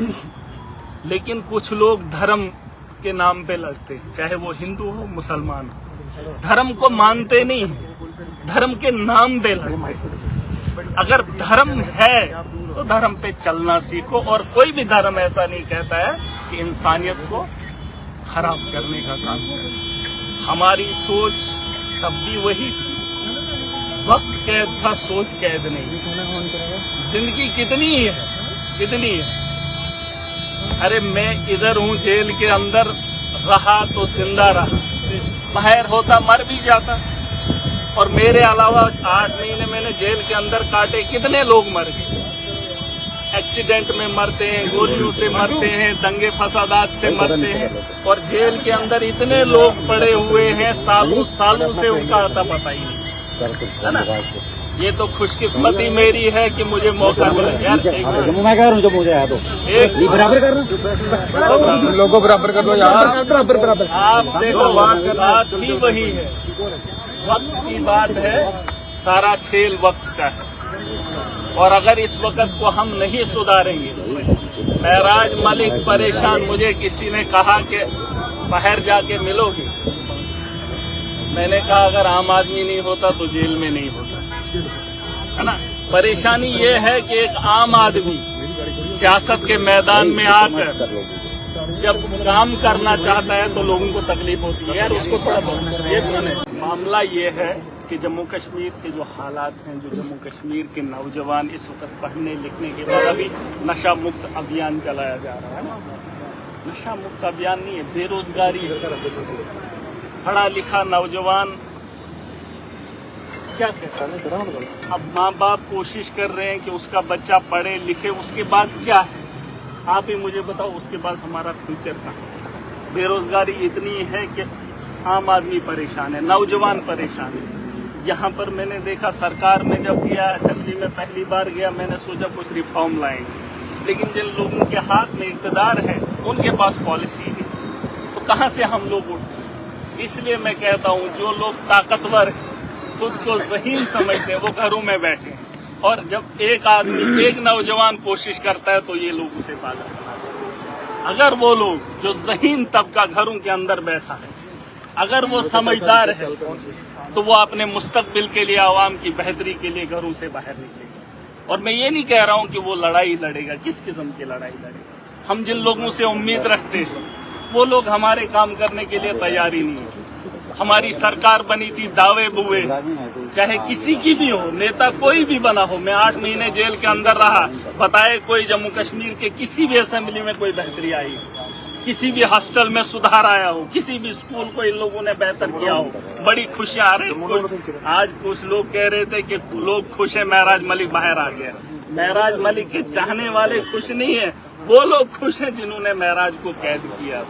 लेकिन कुछ लोग धर्म के नाम पे लड़ते हैं, चाहे वो हिंदू हो मुसलमान हो, धर्म को मानते नहीं हैं, धर्म के नाम पे लड़ते हैं। अगर धर्म है तो धर्म पे चलना सीखो, और कोई भी धर्म ऐसा नहीं कहता है कि इंसानियत को खराब करने का काम करे। हमारी सोच तब भी वही थी, वक्त कैद था, सोच कैद नहीं। जिंदगी कितनी है। अरे मैं इधर हूँ, जेल के अंदर रहा तो जिंदा रहा, बाहर होता मर भी जाता। और मेरे अलावा 8 महीने मैंने जेल के अंदर काटे, कितने लोग मर गए। एक्सीडेंट में मरते हैं, गोलियों से मरते हैं, दंगे फसादात से मरते हैं, और जेल के अंदर इतने लोग पड़े हुए हैं, सालों से उनका आता पता ही नहीं, है ना। ये तो खुशकिस्मती मेरी है कि मुझे मौका मिला यार। मैं कह रहा हूँ, जो मुझे है तो एक बराबर कर रहा लोगों बराबर कर लो यार, बराबर। आप देखो, बात ही वही है, वक्त की बात है, सारा खेल वक्त का है। और अगर इस वक्त को हम नहीं सुधारेंगे, महराज मलिक परेशान, मुझे किसी ने कहा कि बाहर जाके मिलोगे, मैंने कहा अगर आम आदमी नहीं होता तो जेल में नहीं होता, है ना। परेशानी ये है कि एक आम आदमी सियासत के मैदान में आकर जब काम करना चाहता है तो लोगों को तकलीफ होती है यार, उसको थोड़ा बहुत ये मामला ये है कि जम्मू कश्मीर के जो हालात हैं, जो जम्मू कश्मीर के नौजवान इस वक्त पढ़ने लिखने के बाद अभी नशा मुक्त अभियान चलाया जा रहा है ना। नशा मुक्त अभियान नहीं है, बेरोजगारी है। पढ़ा लिखा नौजवान क्या कहता है, अब माँ बाप कोशिश कर रहे हैं कि उसका बच्चा पढ़े लिखे, उसके बाद क्या है आप ही मुझे बताओ, उसके बाद हमारा फ्यूचर कहाँ है। बेरोजगारी इतनी है कि आम आदमी परेशान है, नौजवान परेशान है। यहाँ पर मैंने देखा, सरकार में जब गया, असेंबली में पहली बार गया, मैंने सोचा कुछ रिफॉर्म लाएंगे, लेकिन जिन लोगों के हाथ में इक़्तिदार है उनके पास पॉलिसी नहीं, तो कहाँ से हम लोग उठे। इसलिए मैं कहता हूँ, जो लोग ताकतवर हैं, खुद को ज़हीन समझते हैं, वो घरों में बैठे हैं, और जब एक आदमी, एक नौजवान कोशिश करता है तो ये लोग उसे पागल बना देते हैं। अगर वो लोग जो ज़हीन तबका घरों के अंदर बैठा है, अगर वो समझदार है, तो वो अपने मुस्तकबिल के लिए, आवाम की बेहतरी के लिए घरों से बाहर निकलेगा। और मैं ये नहीं कह रहा हूँ कि वो लड़ाई लड़ेगा, किस किस्म की लड़ाई लड़ेगा। हम जिन लोगों से उम्मीद रखते हैं वो लोग हमारे काम करने के लिए तैयार ही नहीं है। हमारी सरकार बनी थी दावे बुए, चाहे किसी की भी हो, नेता कोई भी बना हो। मैं 8 महीने जेल के अंदर रहा, बताए कोई जम्मू कश्मीर के किसी भी असेंबली में कोई बेहतरी आई, किसी भी हॉस्टल में सुधार आया हो, किसी भी स्कूल को इन लोगों ने बेहतर किया हो, बड़ी खुशियां आ रही। आज कुछ लोग कह रहे थे कि लोग खुश है, महराज मलिक बाहर आ गया। महराज मलिक के चाहने वाले खुश नहीं है, वो लोग खुश हैं जिन्होंने महराज को कैद किया।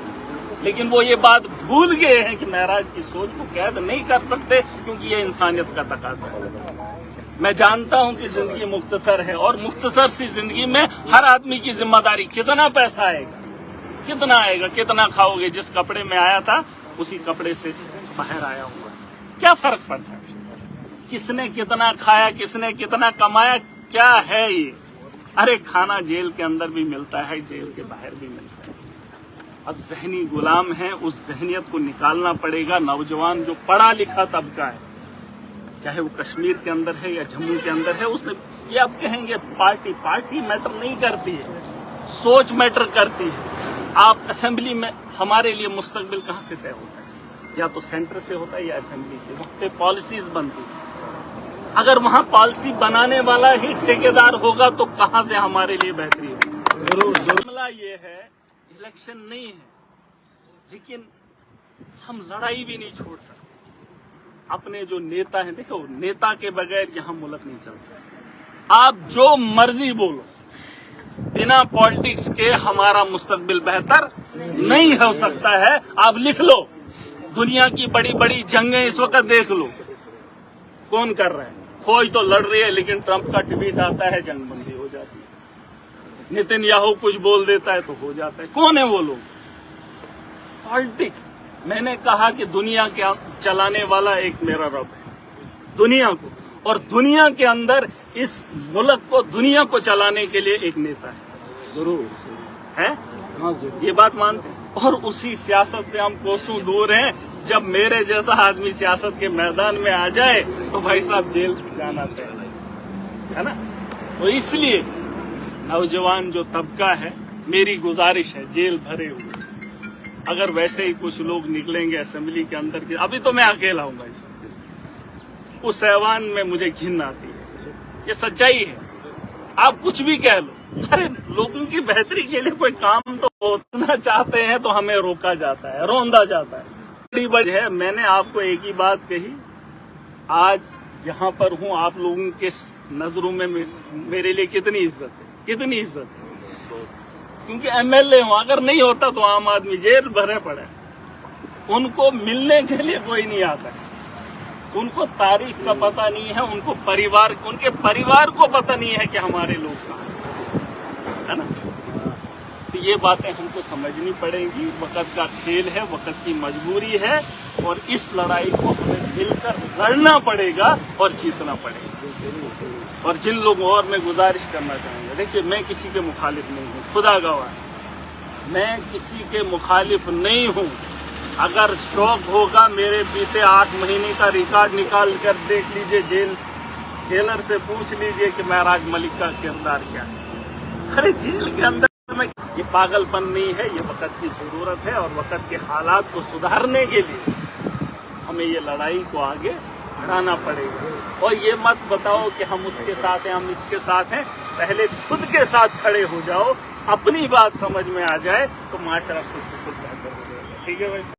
लेकिन वो ये बात भूल गए हैं कि महराज की सोच को कैद नहीं कर सकते, क्योंकि ये इंसानियत का तकाजा है। मैं जानता हूं कि जिंदगी मुख्तसर है, और मुख्तसर सी जिंदगी में हर आदमी की जिम्मेदारी, कितना पैसा आएगा, कितना खाओगे। जिस कपड़े में आया था उसी कपड़े से बाहर आया हुआ, क्या फर्क पड़ता है। किसने कितना खाया, किसने कितना कमाया, क्या है ये। अरे खाना जेल के अंदर भी मिलता है, जेल के बाहर भी मिलता है। अब ज़हनी गुलाम है, उस ज़हनियत को निकालना पड़ेगा। नौजवान जो पढ़ा लिखा तबका है, चाहे वो कश्मीर के अंदर है या जम्मू के अंदर है, उसने ये आप कहेंगे पार्टी मैटर नहीं करती है, सोच मैटर करती है। आप असेंबली में, हमारे लिए मुस्तकबिल कहाँ से तय होता है, या तो सेंटर से होता है या असेंबली से, वहाँ पे पॉलिसीज बनती है। अगर वहाँ पॉलिसी बनाने वाला ही ठेकेदार होगा तो कहाँ से हमारे लिए बेहतरी होगी। मामला ये है, इलेक्शन नहीं है, लेकिन हम लड़ाई भी नहीं छोड़ सकते। अपने जो नेता हैं, देखो नेता के बगैर यहाँ मुल्क नहीं चलता। आप जो मर्जी बोलो, बिना पॉलिटिक्स के हमारा मुस्तकबिल बेहतर नहीं हो सकता है। आप लिख लो, दुनिया की बड़ी बड़ी जंगें इस वक्त देख लो, कौन कर रहा है। फौज तो लड़ रही है, लेकिन ट्रंप का ट्वीट आता है, जंग बंदी हो जाती है। नेतन्याहू कुछ बोल देता है तो हो जाता है। कौन है वो लोग? पॉलिटिक्स। मैंने कहा कि दुनिया के चलाने वाला एक मेरा रब है, दुनिया को, और दुनिया के अंदर इस मुल्क को, दुनिया को चलाने के लिए एक नेता है। जरूर है, हाँ जरूर। ये बात मानते हैं। और उसी सियासत से हम कोसों दूर हैं। जब मेरे जैसा आदमी सियासत के मैदान में आ जाए तो भाई साहब जेल जाना तय है ना। तो इसलिए नौजवान जो तबका है, मेरी गुजारिश है, जेल भरे हुए, अगर वैसे ही कुछ लोग निकलेंगे असेंबली के अंदर के, अभी तो मैं अकेला हूं भाई साहब, उस ऐवान में मुझे घिन आती है। ये सच्चाई है, आप कुछ भी कह लो। अरे लोगों की बेहतरी के लिए कोई काम तो होना चाहते हैं तो हमें रोका जाता है, रोंदा जाता है। बड़ी वजह है, मैंने आपको एक ही बात कही, आज यहाँ पर हूँ, आप लोगों के नजरों में मेरे लिए कितनी इज्जत है, कितनी इज्जत है, क्योंकि एमएलए हूँ। अगर नहीं होता तो आम आदमी जेल भरे पड़े, उनको मिलने के लिए कोई नहीं आता, उनको तारीख का पता नहीं है, उनके परिवार को पता नहीं है कि हमारे लोग कहाँ है ना। तो ये बातें हमको समझनी पड़ेगी। वक्त का खेल है, वक्त की मजबूरी है, और इस लड़ाई को हमें मिलकर लड़ना पड़ेगा और जीतना पड़ेगा। और जिन लोगों, और मैं गुजारिश करना चाहूंगा, देखिए मैं किसी के मुखालिफ नहीं हूँ, खुदा गवाह, मैं किसी के मुखालिफ नहीं हूँ। अगर शौक होगा, मेरे बीते 8 महीने का रिकॉर्ड निकाल कर देख लीजिए, जेलर से पूछ लीजिए कि महराज मलिक का किरदार क्या है। अरे जेल के अंदर में ये पागलपन नहीं है, ये वक्त की जरूरत है, और वक्त के हालात को सुधारने के लिए हमें ये लड़ाई को आगे बढ़ाना पड़ेगा। और ये मत बताओ कि हम उसके साथ हैं, हम इसके साथ हैं, पहले खुद के साथ खड़े हो जाओ, अपनी बात समझ में आ जाए तो माशरा खुद बेहतर हो जाएगा। ठीक है भाई।